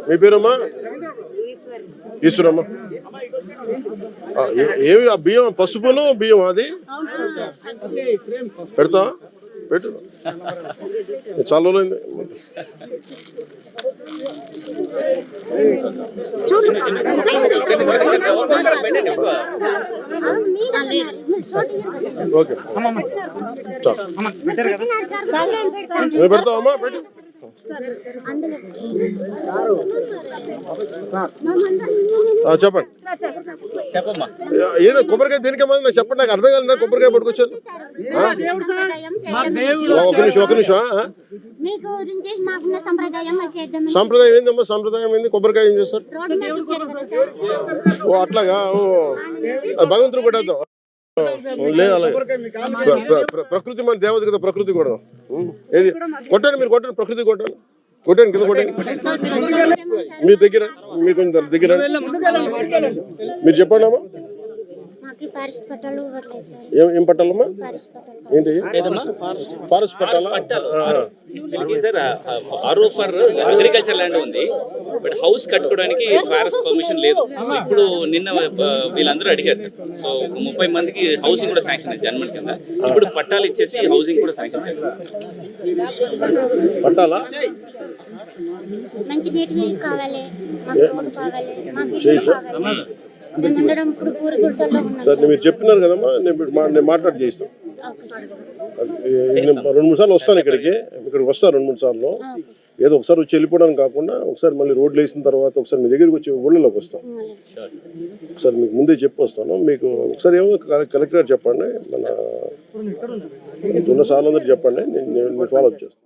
మీ పేరమ్మా? ఈశ్వరమ్మ. ఏమి ఆ బియ్యం పసుపులు బియ్యం అది పెడతా పెట్టు చాలా రోజులైంది. ఓకే పెడతావమ్మా పెట్టు. చెప్పండి ఏదో కొబ్బరికాయ దేనికేమో నాకు చెప్పండి, నాకు అర్థం కాలేదు. కొబ్బరికాయ పట్టుకొచ్చాను. ఒక నిమిషం. సంప్రదాయం ఏందమ్మా? సంప్రదాయం ఏంది? కొబ్బరికాయ ఏం చేస్తారు? ఓ అట్లాగా. ఓ భగవంతుడు కొట్టేద్దాం. లేదు అలాగే ప్రకృతి మన దేవత కదా, ప్రకృతి కూడా ఏది కొట్టండి. మీరు కొట్టండి, ప్రకృతి కొట్టండి. కొట్టండి కింద కొట్టండి. మీ దగ్గర మీ కొంచెం దగ్గర మీరు చెప్పండి అమ్మా. ఏం పట్టాలమ్మా? ఏంటి ఫారెస్ట్ పట్టాలా? ఫర్ అగ్రికల్చర్ ల్యాండ్ ఉంది, బట్ హౌస్ కట్టుకోవడానికి ఫారెస్ట్ పర్మిషన్ లేదు. సో ఇప్పుడు నిన్న వీళ్ళందరూ అడిగారు సార్. సో 30 మందికి హౌసింగ్ కూడా శాంక్షన్ అయింది జన్మన్ కింద. ఇప్పుడు పట్టాలు ఇచ్చేసి హౌసింగ్ కూడా శాంక్షన్ అయింది. పట్టాలా? మంచి నీటి కావాలి, సార్ మీరు చెప్తున్నారు కదమ్మా, నేను మాట్లాడి చేయిస్తాను. 2-3 సార్లు వస్తాను ఇక్కడికి వస్తాను 2-3 సార్లు. ఏదో ఒకసారి వచ్చి వెళ్ళిపోవడానికి కాకుండా ఒకసారి మళ్ళీ రోడ్లు వేసిన తర్వాత ఒకసారి మీ దగ్గరికి వచ్చి ఊళ్ళలోకి వస్తాం. ఒకసారి మీకు ముందే చెప్పి వస్తాను. మీకు ఒకసారి ఏమో కలెక్టర్ చెప్పండి, మన ఉన్న సార్లు అందరూ చెప్పండి, నేను ఫాలో అప్ చేస్తాను.